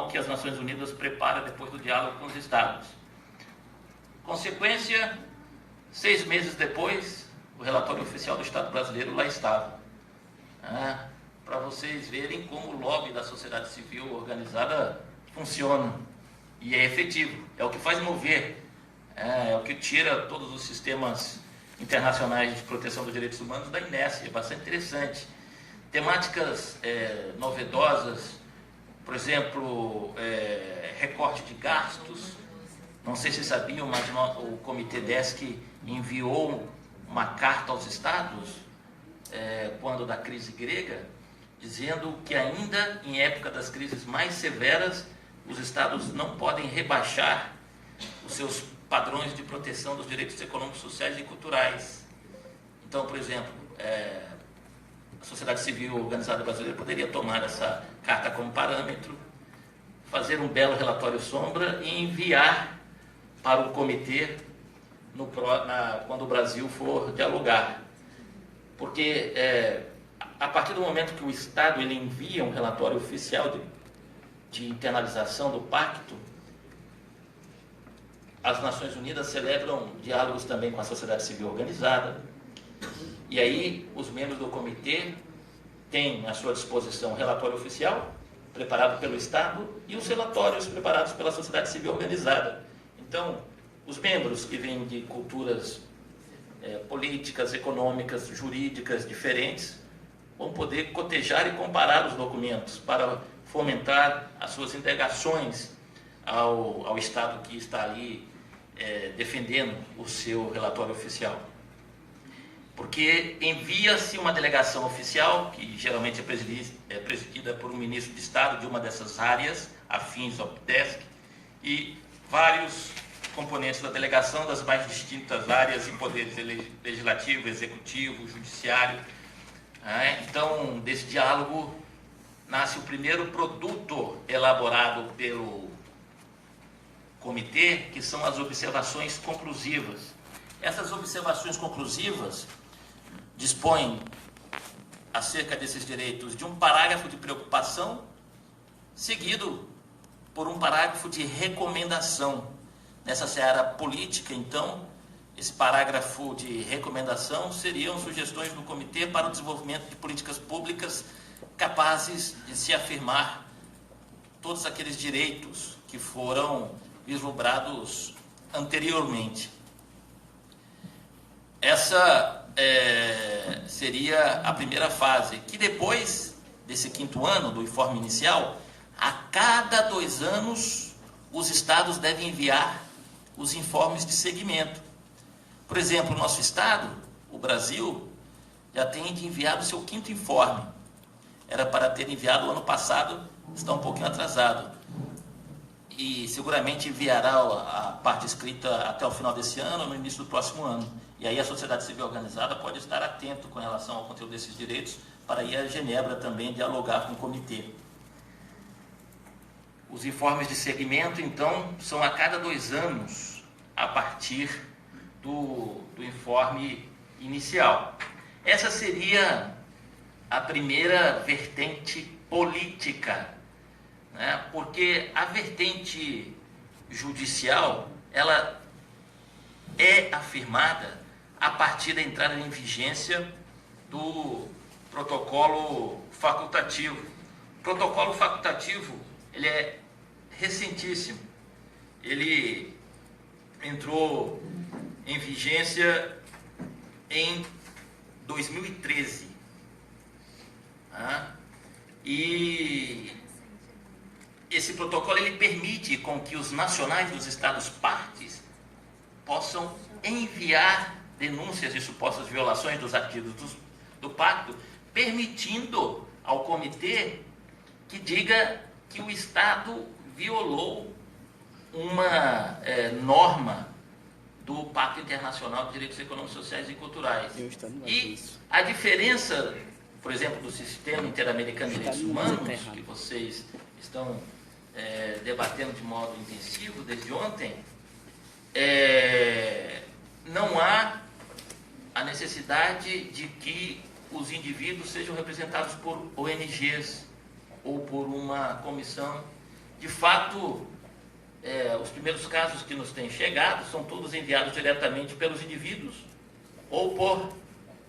que as Nações Unidas prepara depois do diálogo com os Estados. Consequência, 6 meses depois, o relatório oficial do Estado brasileiro lá estava. Para vocês verem como o lobby da sociedade civil organizada funciona e é efetivo, é o que faz mover, é o que tira todos os sistemas internacionais de proteção dos direitos humanos da inércia. É bastante interessante. Temáticas novedosas, por exemplo, recorte de gastos. Não sei se sabiam, mas o Comitê DESC enviou uma carta aos Estados, quando da crise grega, dizendo que ainda em época das crises mais severas, os Estados não podem rebaixar os seus padrões de proteção dos direitos econômicos, sociais e culturais. Então, por exemplo, a sociedade civil organizada brasileira poderia tomar essa carta como parâmetro, fazer um belo relatório sombra e enviar para o comitê quando o Brasil for dialogar. Porque a partir do momento que o Estado ele envia um relatório oficial de internalização do pacto, as Nações Unidas celebram diálogos também com a sociedade civil organizada. E aí, os membros do comitê têm à sua disposição um relatório oficial, preparado pelo Estado, e os relatórios preparados pela sociedade civil organizada. Então, os membros que vêm de culturas políticas, econômicas, jurídicas diferentes, vão poder cotejar e comparar os documentos para fomentar as suas indagações ao Estado que está ali defendendo o seu relatório oficial. Porque envia-se uma delegação oficial, que geralmente é presidida por um ministro de Estado de uma dessas áreas, afins ao DESC, e vários componentes da delegação das mais distintas áreas e poderes legislativo, executivo, judiciário. Então, desse diálogo, nasce o primeiro produto elaborado pelo comitê, que são as observações conclusivas. Essas observações conclusivas dispõe acerca desses direitos de um parágrafo de preocupação, seguido por um parágrafo de recomendação. Nessa seara política, então, esse parágrafo de recomendação seriam sugestões do comitê para o desenvolvimento de políticas públicas capazes de se afirmar todos aqueles direitos que foram vislumbrados anteriormente. Essa seria a primeira fase, que depois desse 5º ano do informe inicial, a cada 2 anos os estados devem enviar os informes de segmento. Por exemplo, o nosso estado, o Brasil, já tem enviado o seu 5º informe. Era para ter enviado o ano passado, está um pouquinho atrasado. E seguramente enviará a parte escrita até o final desse ano ou no início do próximo ano. E aí a sociedade civil organizada pode estar atento com relação ao conteúdo desses direitos para ir a Genebra também dialogar com o comitê. Os informes de segmento, então, são a cada 2 anos, a partir do informe inicial. Essa seria a primeira vertente política, né? Porque a vertente judicial, ela é afirmada a partir da entrada em vigência do protocolo facultativo. O protocolo facultativo, ele é recentíssimo. Ele entrou em vigência em 2013. E esse protocolo ele permite com que os nacionais dos estados partes possam enviar denúncias de supostas violações dos artigos do pacto, permitindo ao comitê que diga que o Estado violou uma norma do Pacto Internacional de Direitos Econômicos, Sociais e Culturais. E a diferença, por exemplo, do Sistema Interamericano de Direitos Humanos, que vocês estão debatendo de modo intensivo desde ontem, não há a necessidade de que os indivíduos sejam representados por ONGs ou por uma comissão De fato, os primeiros casos que nos têm chegado são todos enviados diretamente pelos indivíduos ou por,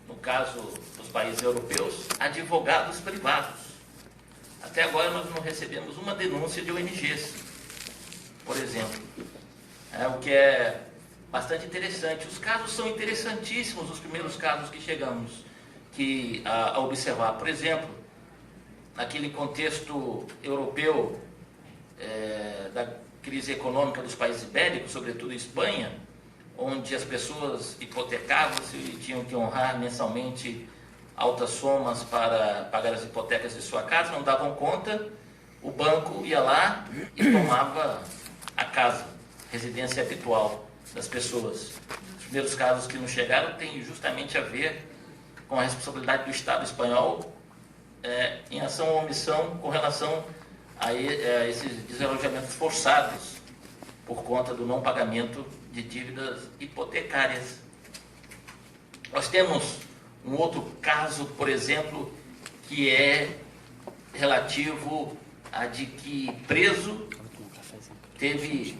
no caso dos países europeus, advogados privados. Até agora nós não recebemos uma denúncia de ONGs, por exemplo, o que é bastante interessante. Os casos são interessantíssimos, os primeiros casos que chegamos a observar. Por exemplo, naquele contexto europeu da crise econômica dos países ibéricos, sobretudo Espanha, onde as pessoas hipotecavam-se e tinham que honrar mensalmente altas somas para pagar as hipotecas de sua casa, não davam conta, o banco ia lá e tomava a casa, residência habitual das pessoas. Os primeiros casos que nos chegaram têm justamente a ver com a responsabilidade do Estado espanhol em ação ou omissão com relação a esses desalojamentos forçados por conta do não pagamento de dívidas hipotecárias. Nós temos um outro caso, por exemplo, que é relativo a de que preso teve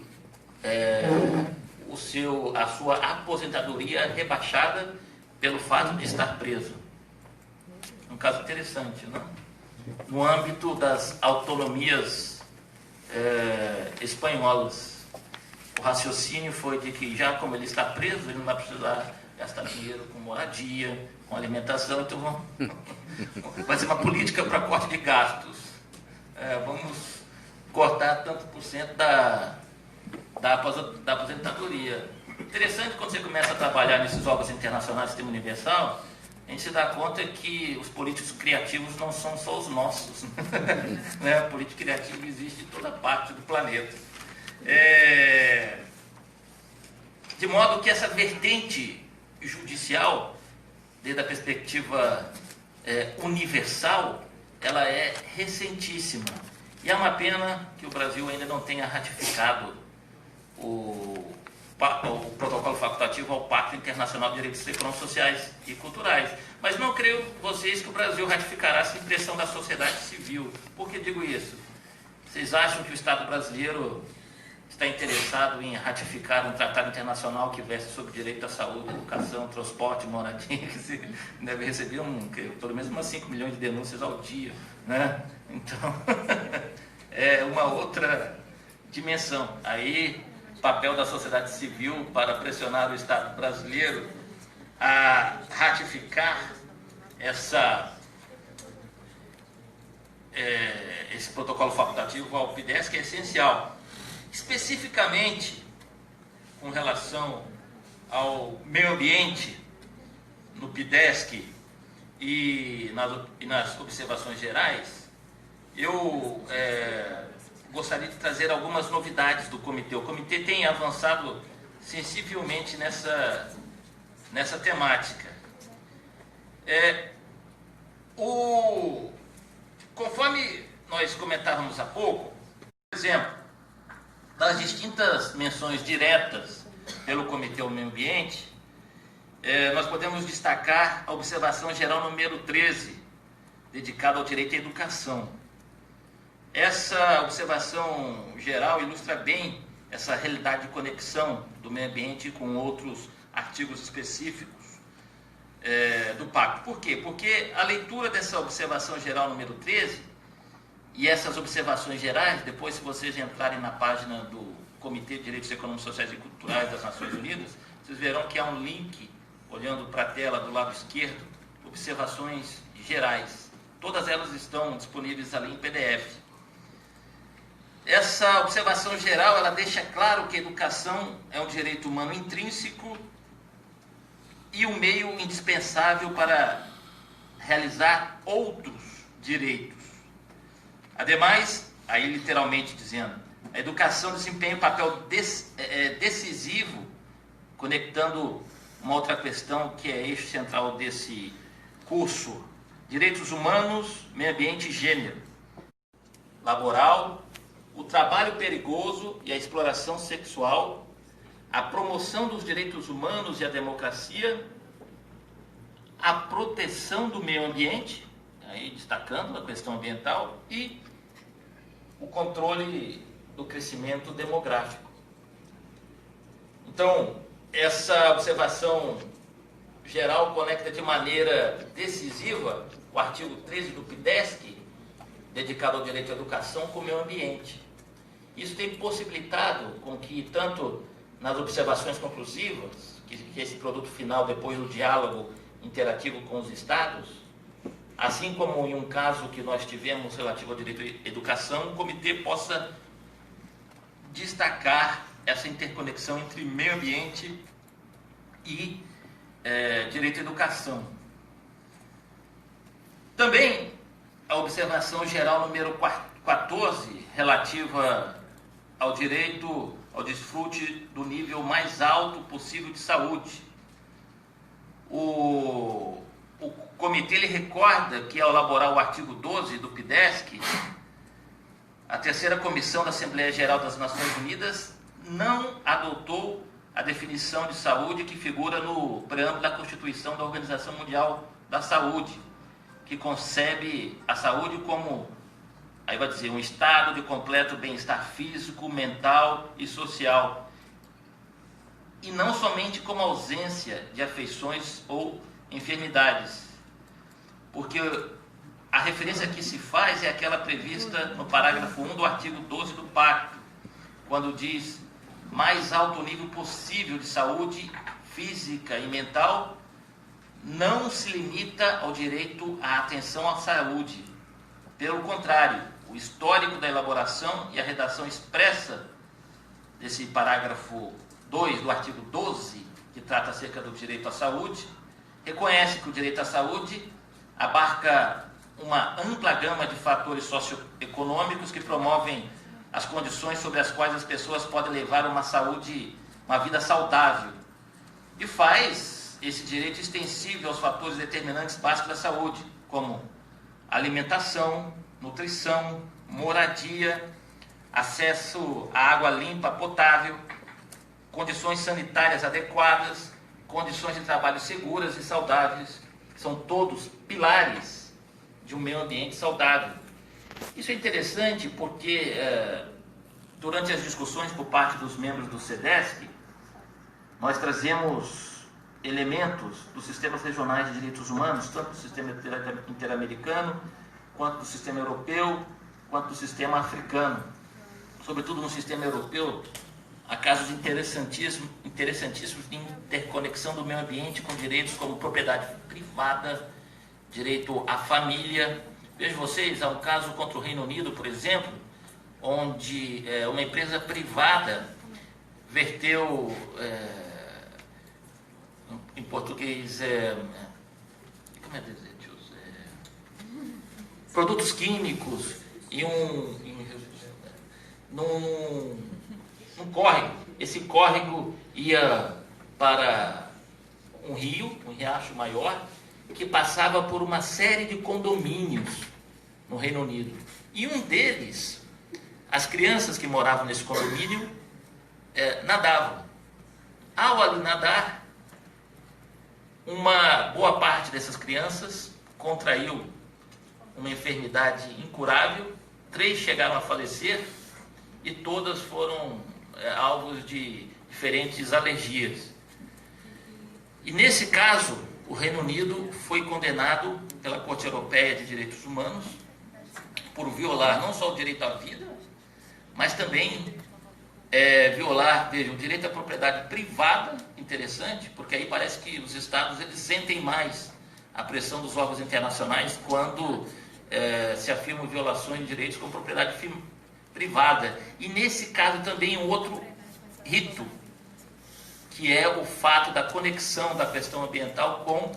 a sua aposentadoria rebaixada pelo fato de estar preso. Um caso interessante, não? No âmbito das autonomias espanholas. O raciocínio foi de que, já como ele está preso, ele não vai precisar gastar dinheiro com moradia, com alimentação, então vai ser uma política para corte de gastos. Vamos cortar tanto por cento da aposentadoria. Interessante, quando você começa a trabalhar nesses órgãos internacionais do sistema universal, a gente se dá conta que os políticos criativos não são só os nossos. Né? O político criativo existe em toda parte do planeta. De modo que essa vertente judicial, desde a perspectiva universal, ela é recentíssima. E é uma pena que o Brasil ainda não tenha ratificado o protocolo facultativo ao Pacto Internacional de Direitos Econômicos, Sociais e Culturais. Mas não creio, vocês, que o Brasil ratificará sem pressão da sociedade civil. Por que digo isso? Vocês acham que o Estado brasileiro está interessado em ratificar um tratado internacional que versa sobre direito à saúde, educação, transporte, moradia, que se deve receber pelo menos umas 5 milhões de denúncias ao dia, né? Então, é uma outra dimensão. Aí, papel da sociedade civil para pressionar o Estado brasileiro a ratificar esse protocolo facultativo ao PIDESC, que é essencial. Especificamente com relação ao meio ambiente no PIDESC e nas observações gerais, eu gostaria de trazer algumas novidades do comitê. O comitê tem avançado sensivelmente nessa temática. Conforme nós comentávamos há pouco, por exemplo, das distintas menções diretas pelo Comitê ao Meio Ambiente, nós podemos destacar a observação geral número 13, dedicada ao direito à educação. Essa observação geral ilustra bem essa realidade de conexão do meio ambiente com outros artigos específicos do Pacto. Por quê? Porque a leitura dessa observação geral número 13 e essas observações gerais, depois, se vocês entrarem na página do Comitê de Direitos Econômicos, Sociais e Culturais das Nações Unidas, vocês verão que há um link, olhando para a tela do lado esquerdo, observações gerais. Todas elas estão disponíveis ali em PDF. Essa observação geral, ela deixa claro que a educação é um direito humano intrínseco e um meio indispensável para realizar outros direitos. Ademais, aí literalmente dizendo, a educação desempenha um papel decisivo, conectando uma outra questão que é eixo central desse curso: direitos humanos, meio ambiente e gênero, laboral, o trabalho perigoso e a exploração sexual, a promoção dos direitos humanos e a democracia, a proteção do meio ambiente, aí destacando a questão ambiental, e o controle do crescimento demográfico. Então, essa observação geral conecta de maneira decisiva o artigo 13 do PIDESC, dedicado ao direito à educação, com o meio ambiente. Isso tem possibilitado com que, tanto nas observações conclusivas, que esse produto final, depois do diálogo interativo com os Estados, assim como em um caso que nós tivemos relativo ao direito à educação, o comitê possa destacar essa interconexão entre meio ambiente e direito à educação. Também a observação geral número 14, relativa ao direito ao desfrute do nível mais alto possível de saúde. O comitê ele recorda que, ao elaborar o artigo 12 do PIDESC, a terceira comissão da Assembleia Geral das Nações Unidas não adotou a definição de saúde que figura no preâmbulo da Constituição da Organização Mundial da Saúde, que concebe a saúde como, aí vai dizer, um estado de completo bem-estar físico, mental e social, e não somente como ausência de afeições ou enfermidades, porque a referência que se faz é aquela prevista no parágrafo 1 do artigo 12 do Pacto, quando diz: mais alto nível possível de saúde física e mental não se limita ao direito à atenção à saúde. Pelo contrário, o histórico da elaboração e a redação expressa desse parágrafo 2 do artigo 12, que trata acerca do direito à saúde, reconhece que o direito à saúde abarca uma ampla gama de fatores socioeconômicos que promovem as condições sobre as quais as pessoas podem levar uma vida saudável, e faz esse direito extensível aos fatores determinantes básicos da saúde, como alimentação, nutrição, moradia, acesso à água limpa, potável, condições sanitárias adequadas, condições de trabalho seguras e saudáveis, são todos pilares de um meio ambiente saudável. Isso é interessante porque, durante as discussões por parte dos membros do SEDESC, nós trazemos elementos dos sistemas regionais de direitos humanos, tanto do sistema interamericano, quanto do sistema europeu, quanto do sistema africano. Sobretudo no sistema europeu, há casos interessantíssimos de interconexão do meio ambiente com direitos como propriedade privada, direito à família. Vejam vocês, há um caso contra o Reino Unido, por exemplo, onde uma empresa privada verteu, em português, como é dizer, produtos químicos num córrego. Esse córrego ia para um rio, um riacho maior, que passava por uma série de condomínios no Reino Unido. E um deles, as crianças que moravam nesse condomínio nadavam. Ao ali nadar, uma boa parte dessas crianças contraiu uma enfermidade incurável, 3 chegaram a falecer e todas foram alvos de diferentes alergias. E nesse caso, o Reino Unido foi condenado pela Corte Europeia de Direitos Humanos por violar não só o direito à vida, mas também violar, veja, o direito à propriedade privada. Interessante, porque aí parece que os Estados eles sentem mais a pressão dos órgãos internacionais quando se afirmam violações de direitos com propriedade privada. E nesse caso também um outro rito, que é o fato da conexão da questão ambiental com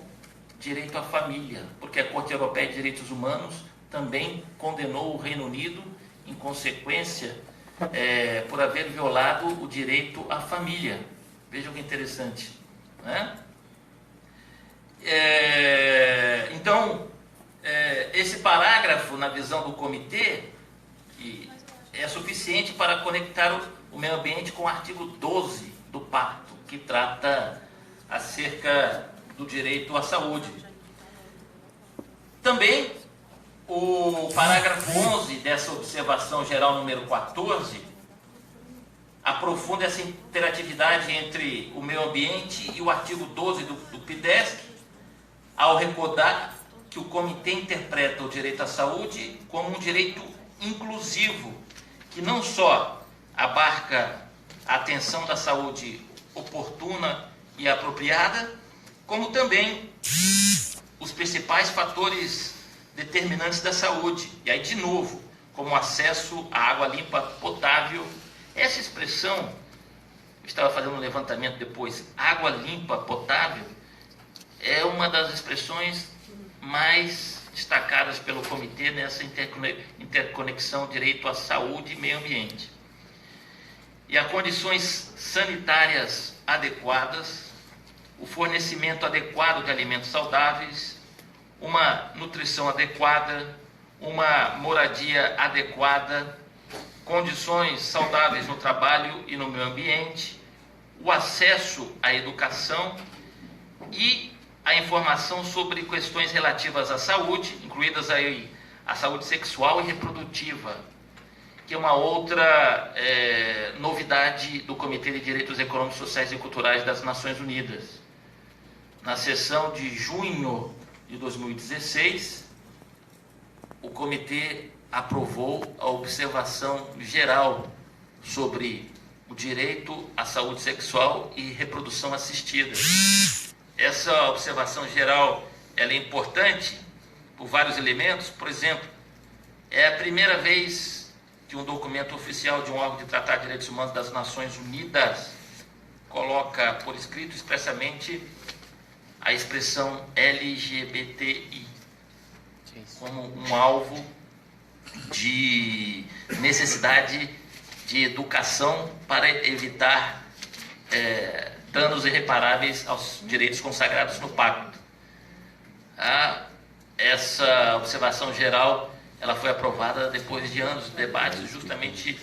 direito à família, porque a Corte Europeia de Direitos Humanos também condenou o Reino Unido, em consequência, por haver violado o direito à família. Vejam que interessante, né? Então, esse parágrafo, na visão do comitê, que é suficiente para conectar o meio ambiente com o artigo 12 do Pacto, que trata acerca do direito à saúde. Também O parágrafo 11 dessa observação geral número 14 aprofunda essa interatividade entre o meio ambiente e o artigo 12 do PIDESC, ao recordar que o comitê interpreta o direito à saúde como um direito inclusivo, que não só abarca a atenção da saúde oportuna e apropriada, como também os principais fatores determinantes da saúde. E aí, de novo, como acesso à água limpa potável. Essa expressão, eu estava fazendo um levantamento depois, água limpa potável, é uma das expressões mais destacadas pelo comitê nessa interconexão direito à saúde e meio ambiente. E a condições sanitárias adequadas, o fornecimento adequado de alimentos saudáveis, uma nutrição adequada, uma moradia adequada, condições saudáveis no trabalho e no meio ambiente, o acesso à educação e a informação sobre questões relativas à saúde, incluídas aí a saúde sexual e reprodutiva, que é uma outra novidade do Comitê de Direitos Econômicos, Sociais e Culturais das Nações Unidas. Na sessão de junho de 2016, o Comitê aprovou a observação geral sobre o direito à saúde sexual e reprodução assistida. Essa observação geral ela é importante por vários elementos. Por exemplo, é a primeira vez que um documento oficial de um órgão de tratar de direitos humanos das Nações Unidas coloca por escrito expressamente a expressão LGBTI como um alvo de necessidade de educação para evitar danos irreparáveis aos direitos consagrados no Pacto. Essa observação geral ela foi aprovada depois de anos de debates, justamente,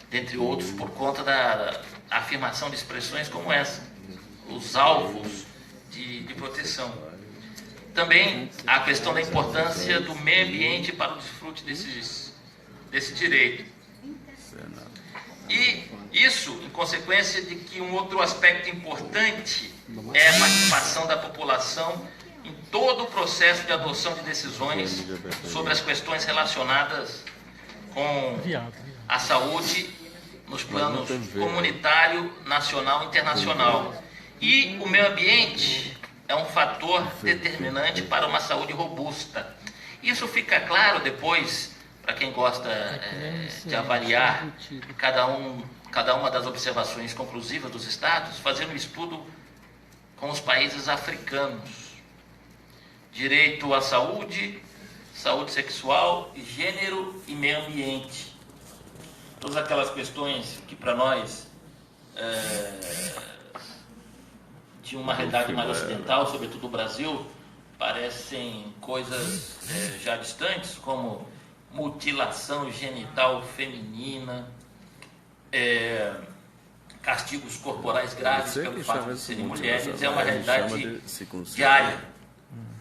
dentre outros, por conta da afirmação de expressões como essa, os alvos de proteção. Também a questão da importância do meio ambiente para o desfrute desse direito. E isso em consequência de que um outro aspecto importante é a participação da população em todo o processo de adoção de decisões sobre as questões relacionadas com a saúde nos planos comunitário, nacional e internacional. E o meio ambiente é um fator determinante para uma saúde robusta. Isso fica claro depois, para quem gosta de avaliar cada uma das observações conclusivas dos Estados, fazendo um estudo com os países africanos. Direito à saúde, saúde sexual, gênero e meio ambiente. Todas aquelas questões que para nós, de uma realidade mais ocidental, sobretudo o Brasil, parecem coisas já distantes, como mutilação genital feminina, castigos corporais graves pelo fato de serem mulheres, é uma realidade diária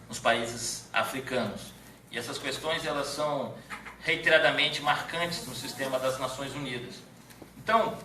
nos países africanos. E essas questões elas são reiteradamente marcantes no sistema das Nações Unidas. Então,